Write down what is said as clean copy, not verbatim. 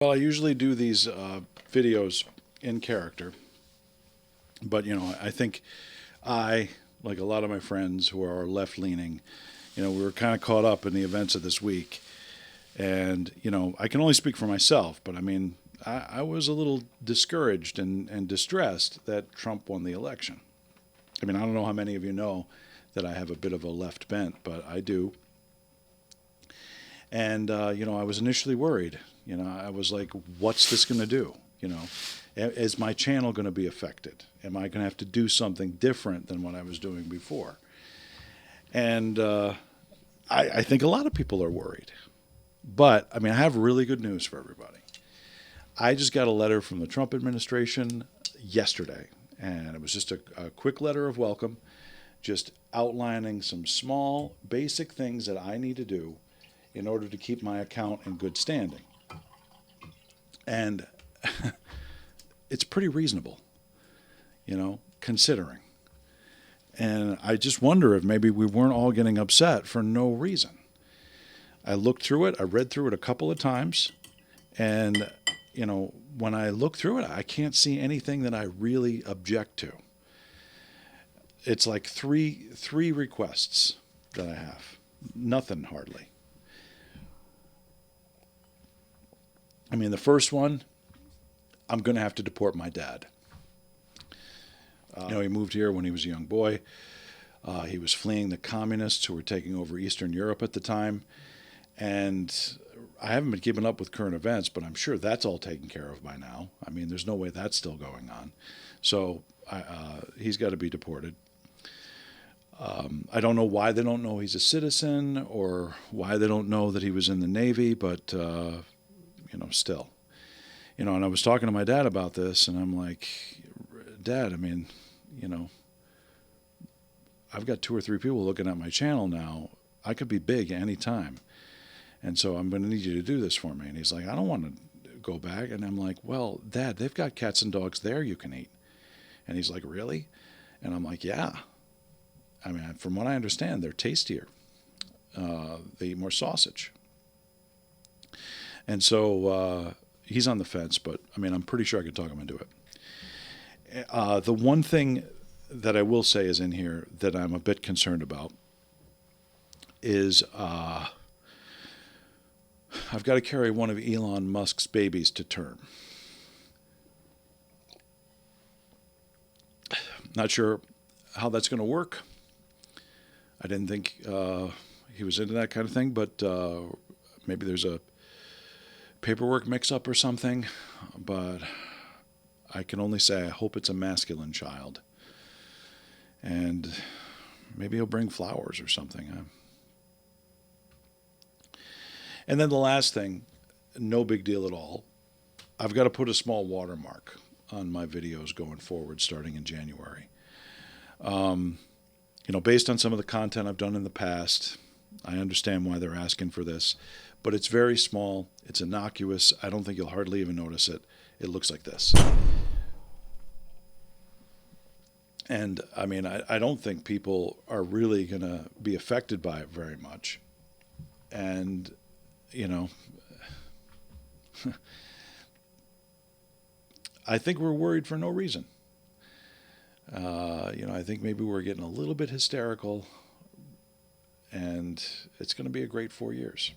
Well, I usually do these videos in character, but I think I, like a lot of my friends who are left leaning, we were kind of caught up in the events of this week. And, I can only speak for myself, but I mean, I was a little discouraged and distressed that Trump won the election. I mean, I don't know how many of you know that I have a bit of a left bent, but I do. And, I was initially worried. I was like, what's this going to do? Is my channel going to be affected? Am I going to have to do something different than what I was doing before? And I think a lot of people are worried. But, I mean, I have really good news for everybody. I just got a letter from the Trump administration yesterday, and it was just a quick letter of welcome, just outlining some small, basic things that I need to do in order to keep my account in good standing. And it's pretty reasonable, considering. And I just wonder if maybe we weren't all getting upset for no reason. I looked through it, I read through it a couple of times, and, when I look through it, I can't see anything that I really object to. It's like three requests that I have. Nothing hardly. I mean, the first one, I'm going to have to deport my dad. He moved here when he was a young boy. He was fleeing the communists who were taking over Eastern Europe at the time. And I haven't been keeping up with current events, but I'm sure that's all taken care of by now. I mean, there's no way that's still going on. So he's got to be deported. I don't know why they don't know he's a citizen or why they don't know that he was in the Navy, but, still. And I was talking to my dad about this, and I'm like, Dad, I mean, I've got 2 or 3 people looking at my channel now. I could be big any time. And so I'm going to need you to do this for me. And he's like, I don't want to go back. And I'm like, well, Dad, they've got cats and dogs there you can eat. And he's like, really? And I'm like, yeah. I mean, from what I understand, they're tastier. They eat more sausage. And so he's on the fence, but I mean, I'm pretty sure I could talk him into it. The one thing that I will say is in here that I'm a bit concerned about is I've got to carry one of Elon Musk's babies to term. Not sure how that's going to work. I didn't think he was into that kind of thing, but maybe there's a paperwork mix-up or something. But I can only say I hope it's a masculine child. And maybe he'll bring flowers or something. And then the last thing, no big deal at all. I've got to put a small watermark on my videos going forward starting in January. Based on some of the content I've done in the past, I understand why they're asking for this, but it's very small. It's innocuous. I don't think you'll hardly even notice it. It looks like this. And I mean, I don't think people are really going to be affected by it very much. And, I think we're worried for no reason. I think maybe we're getting a little bit hysterical, and it's going to be a great 4 years.